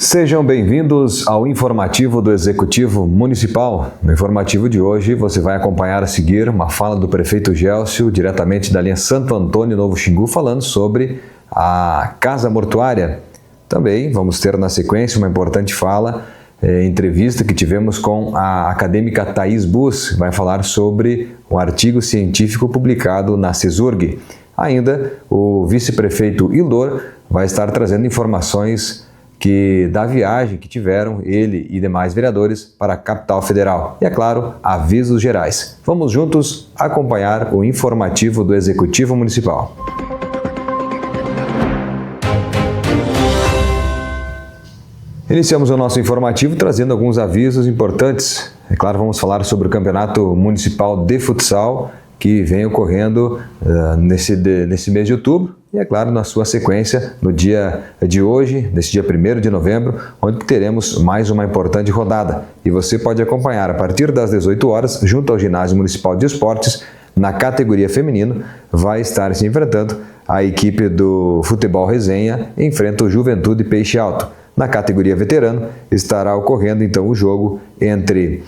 Sejam bem-vindos ao informativo do Executivo Municipal. No informativo de hoje você vai acompanhar a seguir uma fala do prefeito Gélcio, diretamente da linha Santo Antônio, Novo Xingu, falando sobre a Casa Mortuária. Também vamos ter na sequência uma importante fala, entrevista que tivemos com a acadêmica Thaís Bus, que vai falar sobre um artigo científico publicado na CESURG. Ainda o vice-prefeito Ildor vai estar trazendo informações da viagem que tiveram ele e demais vereadores para a capital federal. E, é claro, avisos gerais. Vamos juntos acompanhar o informativo do Executivo Municipal. Iniciamos o nosso informativo trazendo alguns avisos importantes. É claro, vamos falar sobre o Campeonato Municipal de Futsal que vem ocorrendo nesse mês de outubro e, é claro, na sua sequência, no dia de hoje, nesse dia 1º de novembro, onde teremos mais uma importante rodada. E você pode acompanhar a partir das 18 horas, junto ao Ginásio Municipal de Esportes, na categoria feminino, vai estar se enfrentando a equipe do Futebol Resenha, enfrenta o Juventude Peixe Alto. Na categoria veterano, estará ocorrendo então o jogo entre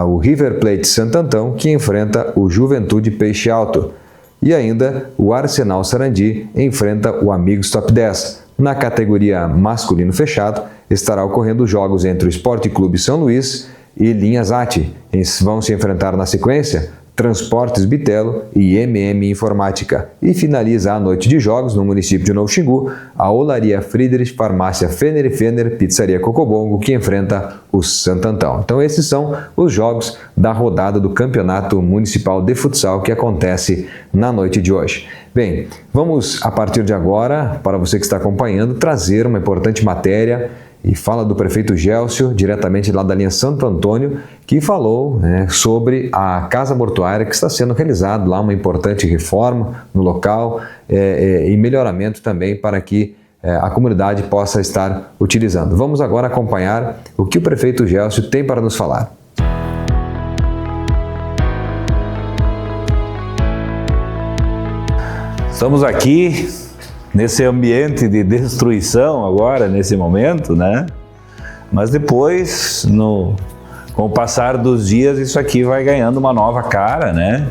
o River Plate Santo Antão, que enfrenta o Juventude Peixe Alto. E ainda o Arsenal Sarandi enfrenta o Amigos Top 10. Na categoria masculino fechado, estará ocorrendo os jogos entre o Esporte Clube São Luís e Linhas Ati. Vão se enfrentar na sequência Transportes Bitelo e MM Informática. E finaliza a noite de jogos no município de Novo Xingu, a Olaria Friedrich, Farmácia Fener e Fener, Pizzaria Cocobongo, que enfrenta o Santo Antão. Então esses são os jogos da rodada do Campeonato Municipal de Futsal que acontece na noite de hoje. Bem, vamos a partir de agora, para você que está acompanhando, trazer uma importante matéria e fala do prefeito Gélcio, diretamente lá da linha Santo Antônio, que falou sobre a Casa Mortuária, que está sendo realizada lá uma importante reforma no local e melhoramento também para que a comunidade possa estar utilizando. Vamos agora acompanhar o que o prefeito Gélcio tem para nos falar. Estamos aqui nesse ambiente de destruição agora, nesse momento, né? Mas depois, com o passar dos dias, isso aqui vai ganhando uma nova cara, né?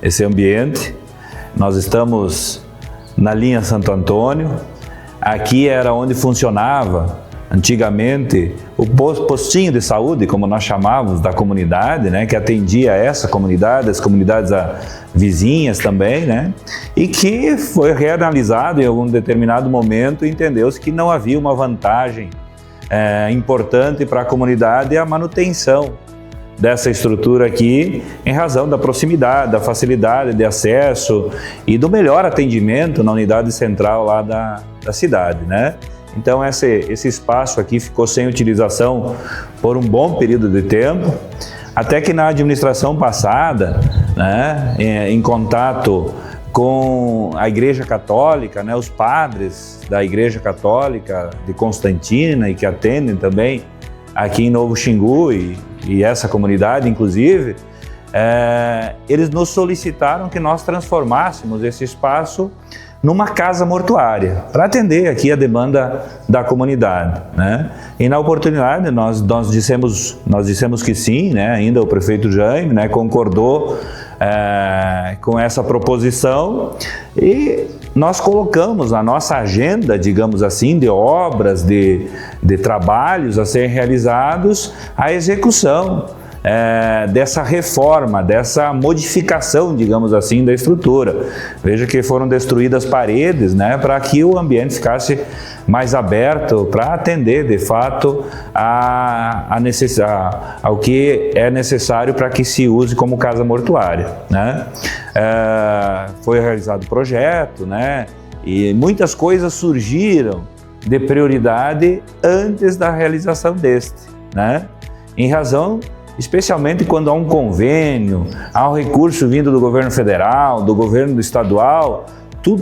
Esse ambiente. Nós estamos na linha Santo Antônio. Aqui era onde funcionava antigamente o postinho de saúde, como nós chamávamos, da comunidade, né, que atendia essa comunidade, as comunidades vizinhas também, né, e que foi reanalisado em algum determinado momento e entendeu-se que não havia uma vantagem importante para a comunidade a manutenção dessa estrutura aqui, em razão da proximidade, da facilidade de acesso e do melhor atendimento na unidade central lá da cidade, né. Então esse espaço aqui ficou sem utilização por um bom período de tempo, até que na administração passada, né, em contato com a Igreja Católica, né, os padres da Igreja Católica de Constantina e que atendem também aqui em Novo Xingu e essa comunidade inclusive, eles nos solicitaram que nós transformássemos esse espaço numa casa mortuária, para atender aqui a demanda da comunidade, né? E na oportunidade nós dissemos que sim, né? Ainda o prefeito Jaime, né, concordou com essa proposição e nós colocamos na nossa agenda, digamos assim, de obras, de trabalhos a serem realizados, a execução dessa reforma, dessa modificação, digamos assim, da estrutura. Veja que foram destruídas paredes, né, para que o ambiente ficasse mais aberto, para atender, de fato, ao que é necessário para que se use como casa mortuária, né. Foi realizado o projeto, né, e muitas coisas surgiram de prioridade antes da realização deste, né, em razão especialmente quando há um convênio, há um recurso vindo do governo federal, do governo estadual,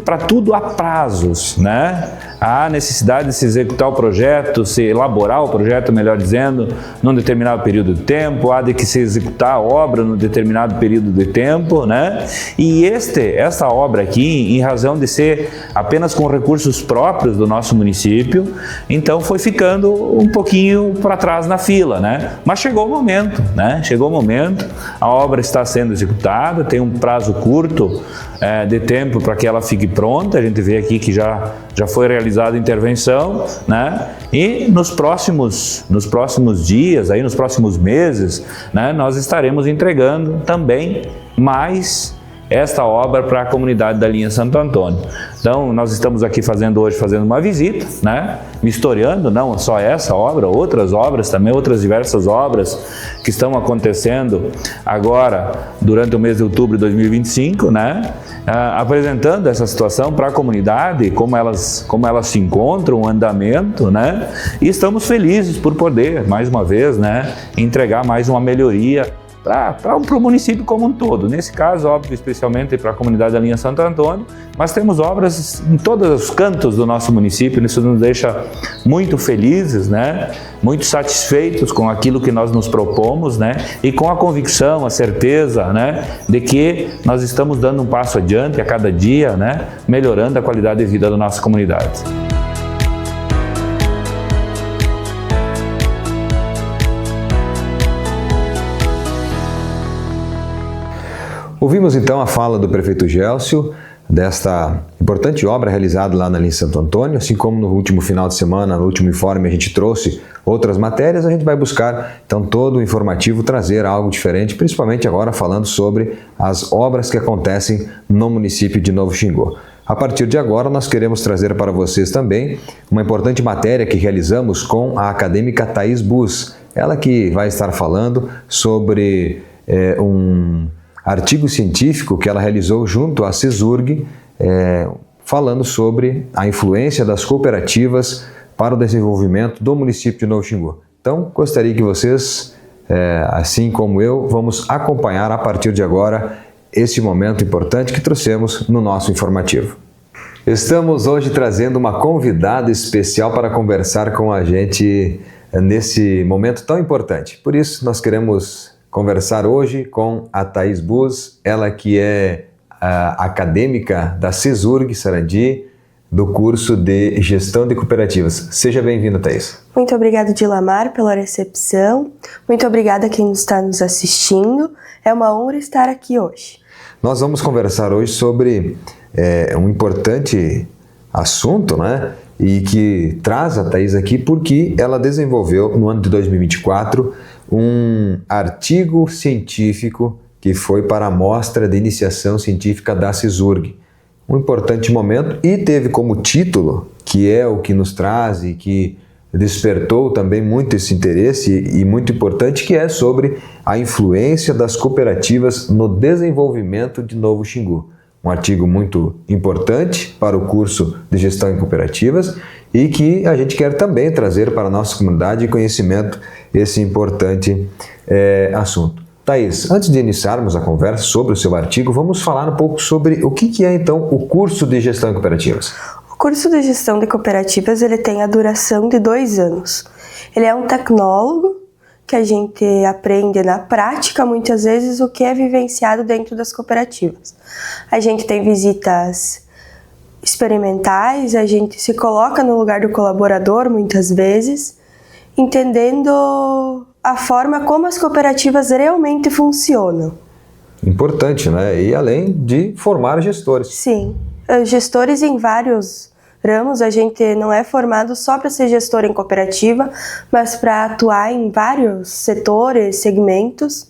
para tudo há prazos, né? Há necessidade de se executar o projeto, se elaborar o projeto, melhor dizendo, num determinado período de tempo, há de que se executar a obra num determinado período de tempo, né? E essa obra aqui, em razão de ser apenas com recursos próprios do nosso município, então foi ficando um pouquinho para trás na fila, né? Mas chegou o momento, né? Chegou o momento, a obra está sendo executada, tem um prazo curto de tempo para que ela fique pronta. A gente vê aqui que já foi realizada a intervenção, né? E nos próximos dias, aí nos próximos meses, né, nós estaremos entregando também mais esta obra para a comunidade da linha Santo Antônio. Então, nós estamos aqui fazendo uma visita, né? Vistoriando não só essa obra, outras obras também, outras diversas obras que estão acontecendo agora durante o mês de outubro de 2025, né? Apresentando essa situação para a comunidade, como elas se encontram, o andamento, né? E estamos felizes por poder, mais uma vez, né, entregar mais uma melhoria para o município como um todo. Nesse caso, óbvio, especialmente para a comunidade da linha Santo Antônio, mas temos obras em todos os cantos do nosso município. Isso nos deixa muito felizes, né? Muito satisfeitos com aquilo que nós nos propomos, né? E com a convicção, a certeza, né, de que nós estamos dando um passo adiante a cada dia, né, melhorando a qualidade de vida da nossa comunidade. Ouvimos então a fala do prefeito Gélcio desta importante obra realizada lá na linha Santo Antônio. Assim como no último final de semana, no último informe, a gente trouxe outras matérias, a gente vai buscar então todo o informativo trazer algo diferente, principalmente agora falando sobre as obras que acontecem no município de Novo Xingu. A partir de agora, nós queremos trazer para vocês também uma importante matéria que realizamos com a acadêmica Thaís Bus. Ela que vai estar falando sobre um artigo científico que ela realizou junto à CESURG, falando sobre a influência das cooperativas para o desenvolvimento do município de Novo Xingu. Então, gostaria que vocês, assim como eu, vamos acompanhar a partir de agora esse momento importante que trouxemos no nosso informativo. Estamos hoje trazendo uma convidada especial para conversar com a gente nesse momento tão importante. Por isso, nós queremos conversar hoje com a Thaís Bus, ela que é acadêmica da CESURG Sarandi, do curso de Gestão de Cooperativas. Seja bem-vinda, Thaís. Muito obrigada, Dilamar, pela recepção. Muito obrigada a quem está nos assistindo. É uma honra estar aqui hoje. Nós vamos conversar hoje sobre um importante assunto, né? E que traz a Thaís aqui porque ela desenvolveu, no ano de 2024, um artigo científico que foi para a mostra de iniciação científica da CESURG. Um importante momento, e teve como título, que é o que nos traz e que despertou também muito esse interesse e muito importante, que é sobre a influência das cooperativas no desenvolvimento de Novo Xingu. Um artigo muito importante para o curso de Gestão em Cooperativas e que a gente quer também trazer para a nossa comunidade de conhecimento esse importante assunto. Thaís, antes de iniciarmos a conversa sobre o seu artigo, vamos falar um pouco sobre o que é então o curso de Gestão em Cooperativas. O curso de Gestão de Cooperativas ele tem a duração de 2 anos. Ele é um tecnólogo que a gente aprende na prática, muitas vezes, o que é vivenciado dentro das cooperativas. A gente tem visitas experimentais, a gente se coloca no lugar do colaborador, muitas vezes, entendendo a forma como as cooperativas realmente funcionam. Importante, né? E além de formar gestores. Sim, gestores em vários ramos. A gente não é formado só para ser gestor em cooperativa, mas para atuar em vários setores, segmentos.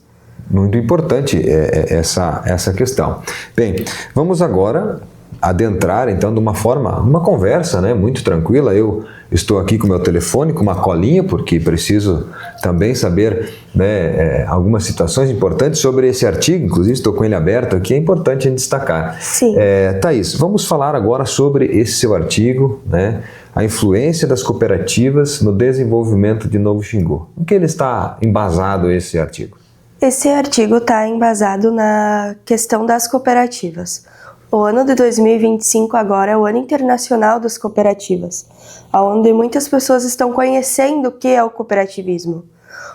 Muito importante essa questão. Bem, vamos agora adentrar então de uma forma, uma conversa, né, muito tranquila. Eu estou aqui com o meu telefone, com uma colinha, porque preciso também saber, né, algumas situações importantes sobre esse artigo. Inclusive estou com ele aberto aqui, é importante a gente destacar. Sim. Thaís, vamos falar agora sobre esse seu artigo, né, a influência das cooperativas no desenvolvimento de Novo Xingu. Em que ele está embasado, esse artigo? Esse artigo está embasado na questão das cooperativas. O ano de 2025 agora é o ano internacional das cooperativas, onde muitas pessoas estão conhecendo o que é o cooperativismo.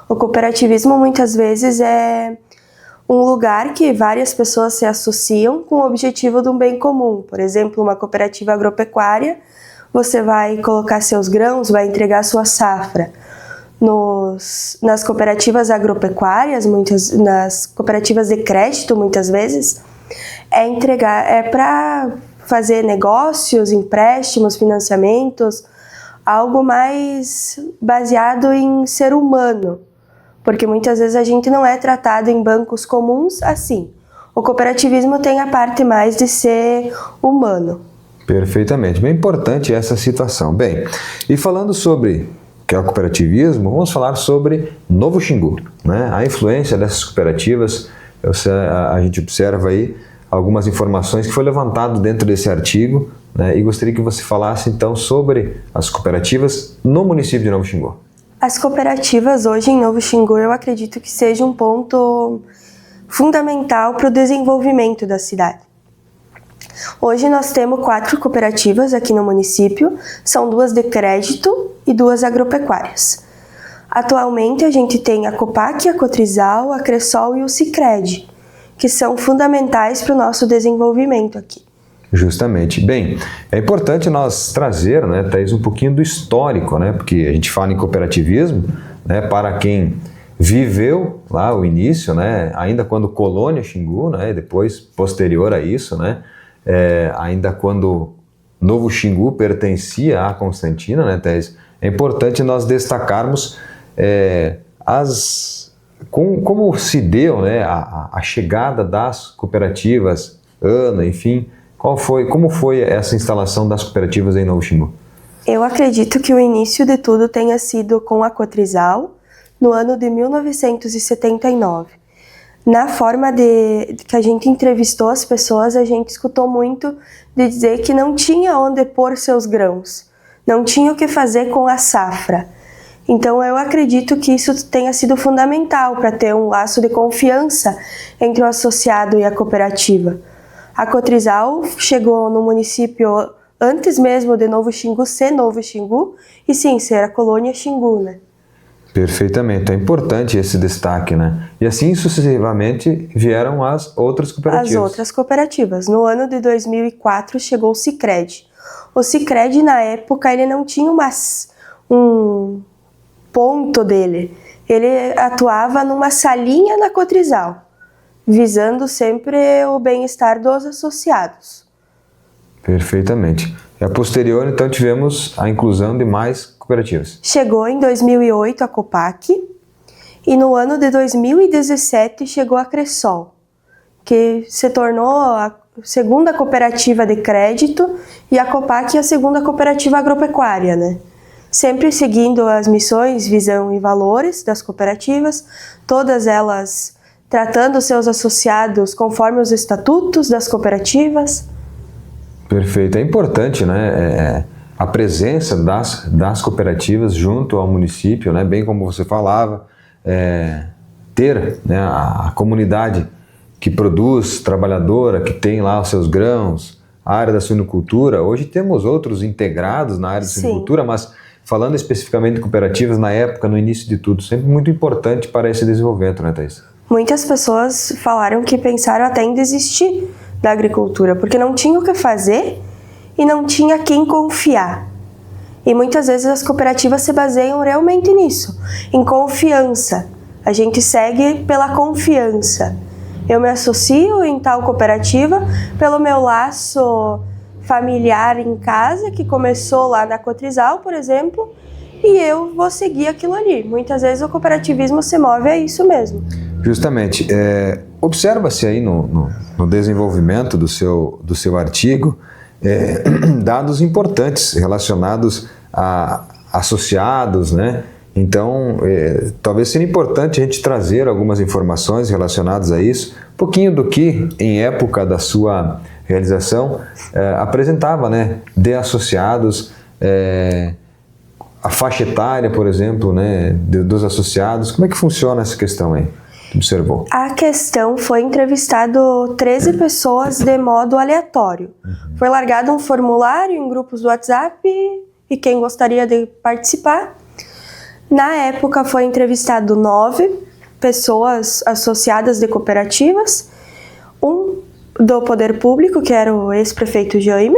O cooperativismo muitas vezes é um lugar que várias pessoas se associam com o objetivo de um bem comum. Por exemplo, uma cooperativa agropecuária, você vai colocar seus grãos, vai entregar sua safra. Nas cooperativas agropecuárias, nas cooperativas de crédito, muitas vezes, é para fazer negócios, empréstimos, financiamentos, algo mais baseado em ser humano, porque muitas vezes a gente não é tratado em bancos comuns assim. O cooperativismo tem a parte mais de ser humano. Perfeitamente, bem importante essa situação. Bem, e falando sobre que é o cooperativismo, vamos falar sobre Novo Xingu, né? A influência dessas cooperativas, a gente observa aí algumas informações que foi levantado dentro desse artigo, né? E gostaria que você falasse então sobre as cooperativas no município de Novo Xingu. As cooperativas hoje em Novo Xingu eu acredito que seja um ponto fundamental para o desenvolvimento da cidade. Hoje nós temos 4 cooperativas aqui no município, são 2 de crédito e 2 agropecuárias. Atualmente a gente tem a Copac, a Cotrizal, a Cressol e o Sicredi, que são fundamentais para o nosso desenvolvimento aqui. Justamente. Bem, é importante nós trazer, né, Thaís, um pouquinho do histórico, né, porque a gente fala em cooperativismo, né, para quem viveu lá o início, né, ainda quando colônia Xingu, né, depois posterior a isso, né, ainda quando Novo Xingu pertencia à Constantina, né, Thaís, é importante nós destacarmos como se deu, né, a chegada das cooperativas, enfim, como foi essa instalação das cooperativas em Novo Xingu? Eu acredito que o início de tudo tenha sido com a Cotrizal, no ano de 1979. Na forma que a gente entrevistou as pessoas, a gente escutou muito de dizer que não tinha onde pôr seus grãos, não tinha o que fazer com a safra. Então eu acredito que isso tenha sido fundamental para ter um laço de confiança entre o associado e a cooperativa. A Cotrizal chegou no município antes mesmo de Novo Xingu ser Novo Xingu e sim, ser a colônia Xingu, né? Perfeitamente, é importante esse destaque, né? E assim sucessivamente vieram as outras cooperativas. As outras cooperativas. No ano de 2004 chegou o Sicredi. O Sicredi, na época, ele não tinha um ponto dele. Ele atuava numa salinha na Cotrizal, visando sempre o bem-estar dos associados. Perfeitamente. E a posterior, então, tivemos a inclusão de mais cooperativas. Chegou em 2008 a Copac e no ano de 2017 chegou a Cressol, que se tornou a segunda cooperativa de crédito e a Copac a segunda cooperativa agropecuária, né? Sempre seguindo as missões, visão e valores das cooperativas, todas elas tratando seus associados conforme os estatutos das cooperativas. Perfeito. É importante, né, a presença das cooperativas junto ao município, né, bem como você falava, ter, né, a comunidade que produz, trabalhadora, que tem lá os seus grãos, a área da suinocultura. Hoje temos outros integrados na área da suinocultura, mas falando especificamente de cooperativas, na época, no início de tudo, sempre muito importante para esse desenvolvimento, né, Thaís? Muitas pessoas falaram que pensaram até em desistir da agricultura, porque não tinha o que fazer e não tinha quem confiar. E muitas vezes as cooperativas se baseiam realmente nisso, em confiança. A gente segue pela confiança. Eu me associo em tal cooperativa pelo meu laço familiar em casa, que começou lá na Cotrizal, por exemplo, e eu vou seguir aquilo ali. Muitas vezes o cooperativismo se move a isso mesmo. Justamente. Observa-se aí no desenvolvimento do seu artigo dados importantes relacionados a associados, né? Então, talvez seja importante a gente trazer algumas informações relacionadas a isso, um pouquinho do que, em época da sua realização, apresentava, né, de associados, a faixa etária, por exemplo, né, dos associados. Como é que funciona essa questão aí? observou? A questão foi entrevistado 13 pessoas de modo aleatório. Foi largado um formulário em grupos do WhatsApp e quem gostaria de participar. Na época foi entrevistado 9 pessoas associadas de cooperativas, um do poder público, que era o ex-prefeito Jaime,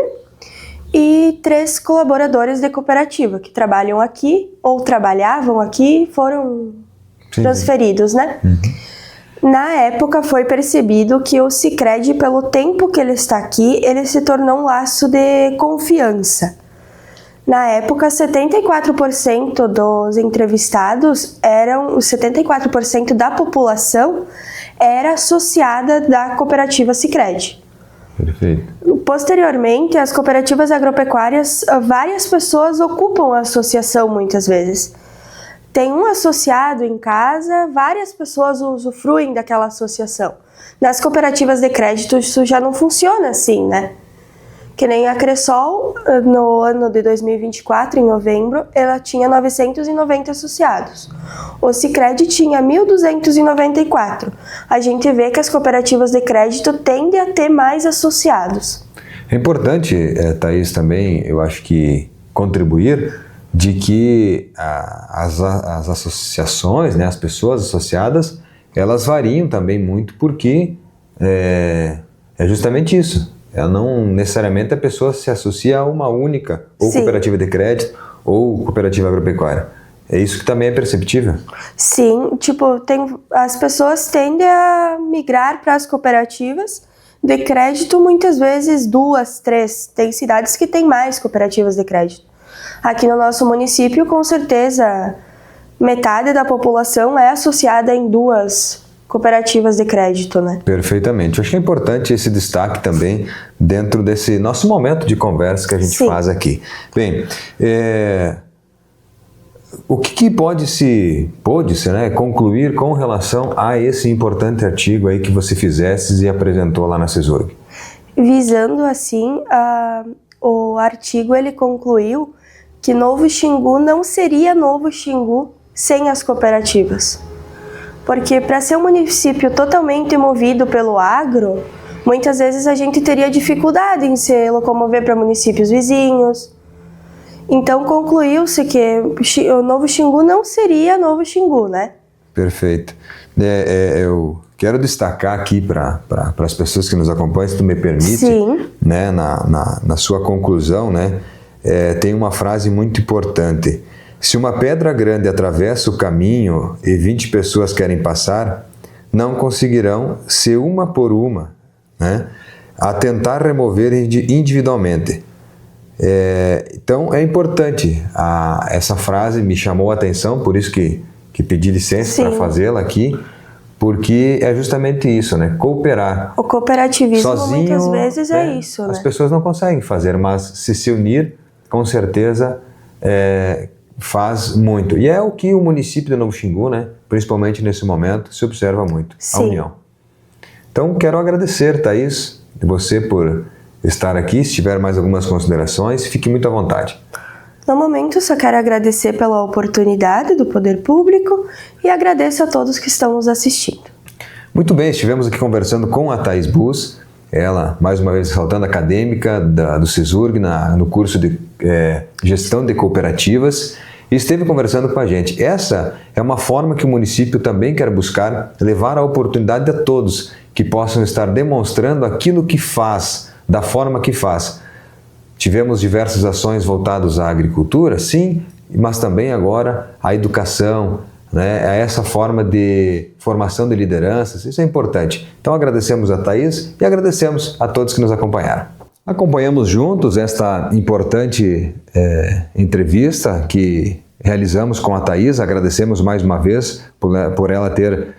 e 3 colaboradores de cooperativa que trabalham aqui ou trabalhavam aqui e foram transferidos, né? Na época foi percebido que o Sicredi, pelo tempo que ele está aqui, ele se tornou um laço de confiança. Na época, 74% dos entrevistados os 74% da população era associada da cooperativa Sicredi. Perfeito. Posteriormente, as cooperativas agropecuárias, várias pessoas ocupam a associação muitas vezes. Tem um associado em casa, várias pessoas usufruem daquela associação. Nas cooperativas de crédito isso já não funciona assim, né? Que nem a Cressol, no ano de 2024, em novembro, ela tinha 990 associados. O Sicredi tinha 1.294. A gente vê que as cooperativas de crédito tendem a ter mais associados. É importante, Thaís, também, eu acho que contribuir de que as associações, né, as pessoas associadas, elas variam também muito porque é justamente isso. Ela não necessariamente a pessoa se associa a uma única, ou Sim. cooperativa de crédito, ou cooperativa agropecuária. É isso que também é perceptível? Sim, as pessoas tendem a migrar para as cooperativas de crédito, muitas vezes 2, 3. Tem cidades que têm mais cooperativas de crédito. Aqui no nosso município, com certeza, metade da população é associada em 2 cooperativas de crédito, né? Perfeitamente. Eu acho que é importante esse destaque também dentro desse nosso momento de conversa que a gente faz aqui. Bem, o que pôde-se, né, concluir com relação a esse importante artigo aí que você fizesse e apresentou lá na CESURG? Visando assim, o artigo ele concluiu que Novo Xingu não seria Novo Xingu sem as cooperativas. Porque para ser um município totalmente movido pelo agro, muitas vezes a gente teria dificuldade em se locomover para municípios vizinhos. Então concluiu-se que o Novo Xingu não seria Novo Xingu, né? Perfeito. Eu quero destacar aqui para as pessoas que nos acompanham, se tu me permite, Sim. né, na sua conclusão, né, tem uma frase muito importante. Se uma pedra grande atravessa o caminho e 20 pessoas querem passar, não conseguirão, se uma por uma, né, a tentar remover individualmente. Então é importante, essa frase me chamou a atenção, por isso que pedi licença para fazê-la aqui, porque é justamente isso, né? Cooperar. O cooperativismo sozinho, muitas vezes é isso, né? As pessoas não conseguem fazer, mas se unir, com certeza faz muito. E é o que o município de Novo Xingu, né, principalmente nesse momento, se observa muito, a união. Então, quero agradecer, Thaís, e você por estar aqui. Se tiver mais algumas considerações, fique muito à vontade. No momento, só quero agradecer pela oportunidade do Poder Público e agradeço a todos que estão nos assistindo. Muito bem, estivemos aqui conversando com a Thaís Bus, ela, mais uma vez, ressaltando, acadêmica do CESURG, no curso de Gestão de Cooperativas, e esteve conversando com a gente. Essa é uma forma que o município também quer buscar, levar a oportunidade a todos que possam estar demonstrando aquilo que faz, da forma que faz. Tivemos diversas ações voltadas à agricultura, sim, mas também agora à educação, né, a essa forma de formação de lideranças, isso é importante. Então agradecemos a Thaís e agradecemos a todos que nos acompanharam. Acompanhamos juntos esta importante entrevista que realizamos com a Thaís, agradecemos mais uma vez por ela ter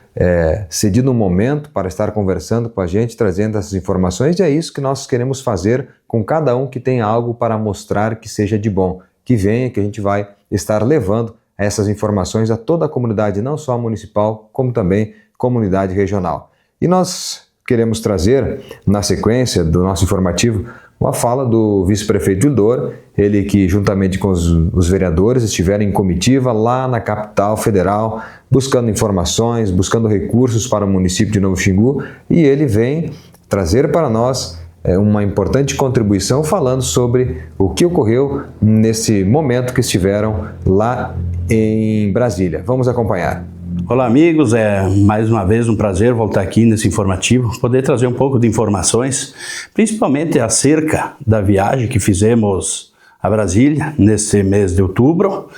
cedido um momento para estar conversando com a gente, trazendo essas informações, e é isso que nós queremos fazer com cada um que tem algo para mostrar que seja de bom, que venha, que a gente vai estar levando essas informações a toda a comunidade, não só a municipal, como também comunidade regional. E nós queremos trazer, na sequência do nosso informativo, uma fala do vice-prefeito Wildor, ele que juntamente com os vereadores estiveram em comitiva lá na capital federal, buscando informações, buscando recursos para o município de Novo Xingu, e ele vem trazer para nós uma importante contribuição falando sobre o que ocorreu nesse momento que estiveram lá em Brasília. Vamos acompanhar. Olá amigos, é mais uma vez um prazer voltar aqui nesse informativo, poder trazer um pouco de informações, principalmente acerca da viagem que fizemos a Brasília nesse mês de outubro,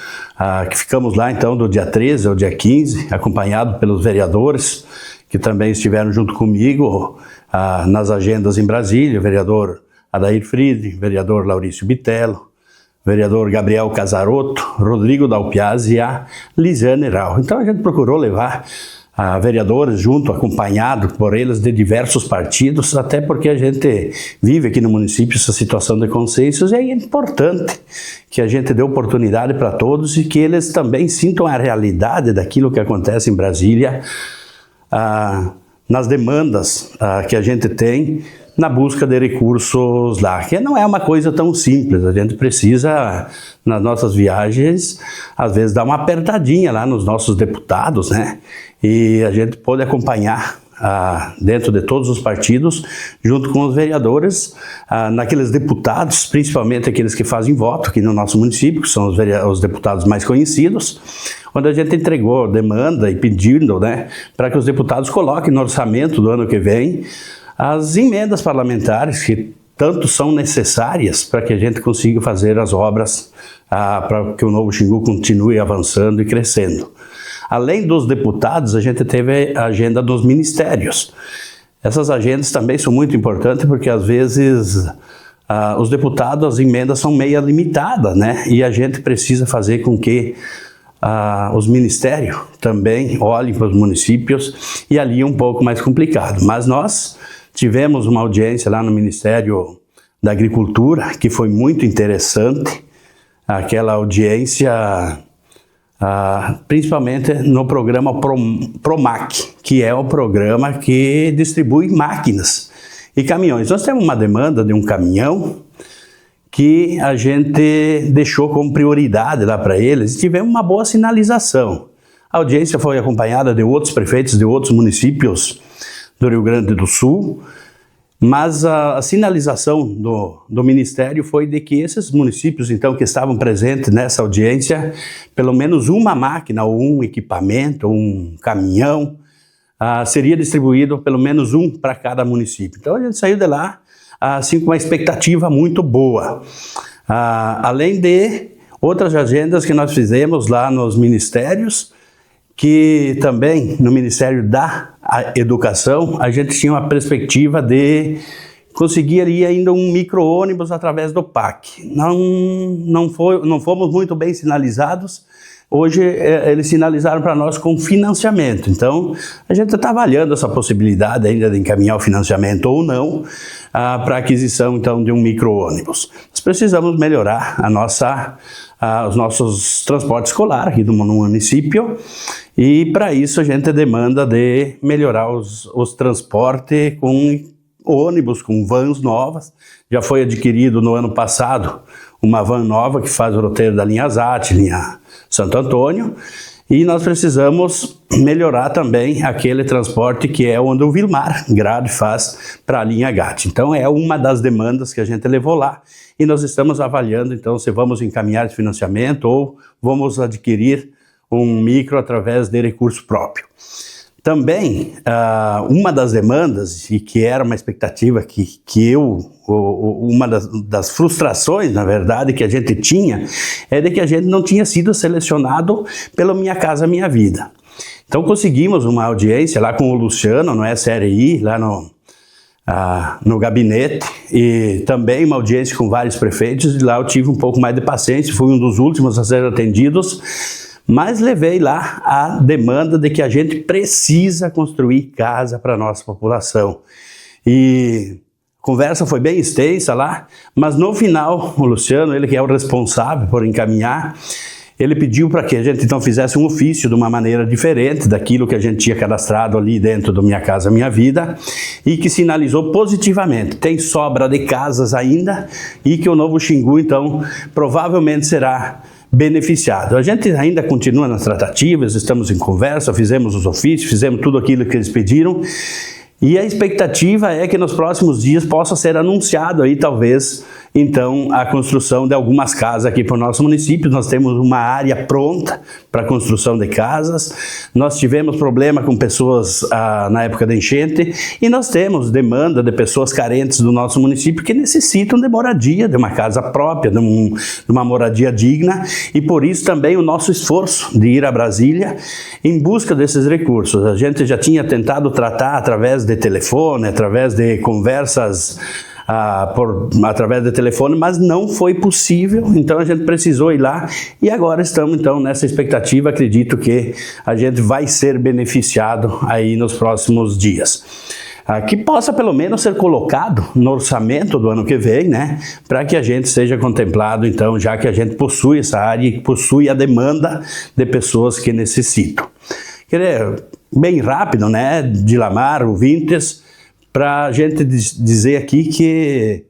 que ficamos lá então do dia 13 ao dia 15, acompanhado pelos vereadores que também estiveram junto comigo nas agendas em Brasília, o vereador Adair Friedrich, vereador Laurício Bitello, vereador Gabriel Casarotto, Rodrigo Dalpiazzi e a Lisiane Rau. Então a gente procurou levar vereadores junto, acompanhado por eles de diversos partidos, até porque a gente vive aqui no município essa situação de consensos e é importante que a gente dê oportunidade para todos e que eles também sintam a realidade daquilo que acontece em Brasília, nas demandas que a gente tem na busca de recursos lá, que não é uma coisa tão simples. A gente precisa, nas nossas viagens, às vezes dar uma apertadinha lá nos nossos deputados, né? E a gente pode acompanhar dentro de todos os partidos, junto com os vereadores, naqueles deputados, principalmente aqueles que fazem voto aqui no nosso município, que são os deputados mais conhecidos, onde a gente entregou demanda e pedindo, né, para que os deputados coloquem no orçamento do ano que vem as emendas parlamentares que tanto são necessárias para que a gente consiga fazer as obras para que o Novo Xingu continue avançando e crescendo. Além dos deputados, a gente teve a agenda dos ministérios. Essas agendas também são muito importantes porque às vezes os deputados, as emendas são meio limitadas, né? E a gente precisa fazer com que os ministérios também olhem para os municípios e ali é um pouco mais complicado. Mas nós tivemos uma audiência lá no Ministério da Agricultura que foi muito interessante, aquela audiência principalmente no programa PROMAC, que é o programa que distribui máquinas e caminhões. Nós temos uma demanda de um caminhão que a gente deixou como prioridade lá para eles e tivemos uma boa sinalização. A audiência foi acompanhada de outros prefeitos de outros municípios do Rio Grande do Sul, mas a sinalização do Ministério foi de que esses municípios, então, que estavam presentes nessa audiência, pelo menos uma máquina, ou um equipamento, ou um caminhão, seria distribuído pelo menos um para cada município. Então, a gente saiu de lá, assim, com uma expectativa muito boa. Além de outras agendas que nós fizemos lá nos ministérios, que também no Ministério da Educação a gente tinha uma perspectiva de conseguir ir ainda um micro-ônibus através do PAC. Não fomos muito bem sinalizados. Hoje eles sinalizaram para nós com financiamento. Então a gente está avaliando essa possibilidade ainda de encaminhar o financiamento ou não para a aquisição então de um micro-ônibus. Nós precisamos melhorar os nossos transportes escolares aqui do município e para isso a gente demanda de melhorar os transportes com ônibus, com vans novas. Já foi adquirido no ano passado uma van nova que faz o roteiro da linha ZAT, linha Santo Antônio, e nós precisamos melhorar também aquele transporte que é onde o Vilmar Grade faz para a linha GAT. Então é uma das demandas que a gente levou lá e nós estamos avaliando então se vamos encaminhar esse financiamento ou vamos adquirir um micro através de recurso próprio. Também, uma das demandas, e que era uma expectativa uma das frustrações, na verdade, que a gente tinha, é de que a gente não tinha sido selecionado pelo Minha Casa Minha Vida. Então conseguimos uma audiência lá com o Luciano, no SRI, lá no gabinete, e também uma audiência com vários prefeitos, e lá eu tive um pouco mais de paciência, fui um dos últimos a ser atendidos, mas levei lá a demanda de que a gente precisa construir casa para a nossa população. E a conversa foi bem extensa lá, mas no final, o Luciano, ele que é o responsável por encaminhar, ele pediu para que a gente então fizesse um ofício de uma maneira diferente daquilo que a gente tinha cadastrado ali dentro do Minha Casa Minha Vida, e que sinalizou positivamente. Tem sobra de casas ainda e que o Novo Xingu então provavelmente será beneficiado. A gente ainda continua nas tratativas, estamos em conversa, fizemos os ofícios, fizemos tudo aquilo que eles pediram, e a expectativa é que nos próximos dias possa ser anunciado aí talvez então a construção de algumas casas aqui para o nosso município. Nós temos uma área pronta para a construção de casas. Nós tivemos problema com pessoas na época da enchente, e nós temos demanda de pessoas carentes do nosso município que necessitam de moradia, de uma casa própria, de uma moradia digna, e por isso também o nosso esforço de ir a Brasília em busca desses recursos. A gente já tinha tentado tratar através de telefone, através de conversas através do telefone, mas não foi possível, então a gente precisou ir lá, e agora estamos então nessa expectativa. Acredito que a gente vai ser beneficiado aí nos próximos dias. Que possa pelo menos ser colocado no orçamento do ano que vem, né, para que a gente seja contemplado então, já que a gente possui essa área e possui a demanda de pessoas que necessitam. Queria, bem rápido, né, Dilamar, ouvintes, para a gente dizer aqui que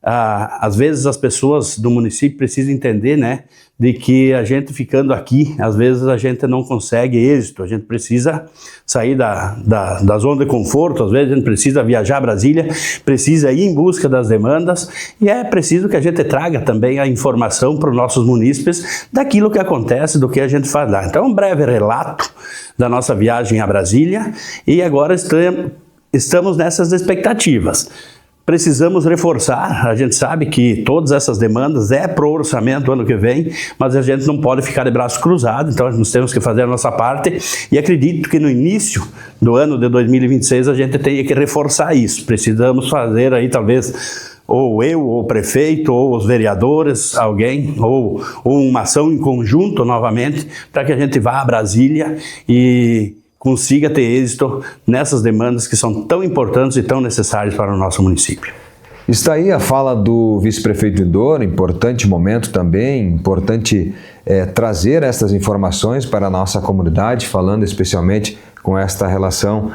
às vezes as pessoas do município precisam entender, né, de que a gente ficando aqui, às vezes a gente não consegue êxito, a gente precisa sair da zona de conforto, às vezes a gente precisa viajar a Brasília, precisa ir em busca das demandas, e é preciso que a gente traga também a informação para os nossos munícipes daquilo que acontece, do que a gente faz lá. Então, um breve relato da nossa viagem a Brasília, e agora estamos nessas expectativas. Precisamos reforçar, a gente sabe que todas essas demandas é para o orçamento do ano que vem, mas a gente não pode ficar de braços cruzados, então nós temos que fazer a nossa parte, e acredito que no início do ano de 2026 a gente tenha que reforçar isso. Precisamos fazer aí talvez, ou eu, ou o prefeito, ou os vereadores, alguém, ou uma ação em conjunto novamente, para que a gente vá a Brasília e consiga ter êxito nessas demandas que são tão importantes e tão necessárias para o nosso município. Está aí a fala do vice-prefeito Indor, importante momento também, importante trazer essas informações para a nossa comunidade, falando especialmente com esta relação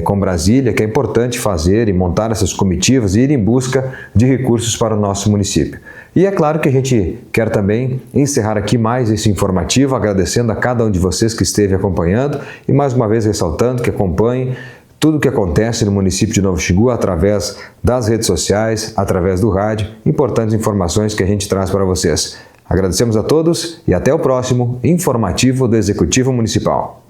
com Brasília, que é importante fazer e montar essas comitivas e ir em busca de recursos para o nosso município. E é claro que a gente quer também encerrar aqui mais esse informativo, agradecendo a cada um de vocês que esteve acompanhando e mais uma vez ressaltando que acompanhem tudo o que acontece no município de Novo Xingu através das redes sociais, através do rádio, importantes informações que a gente traz para vocês. Agradecemos a todos e até o próximo informativo do Executivo Municipal.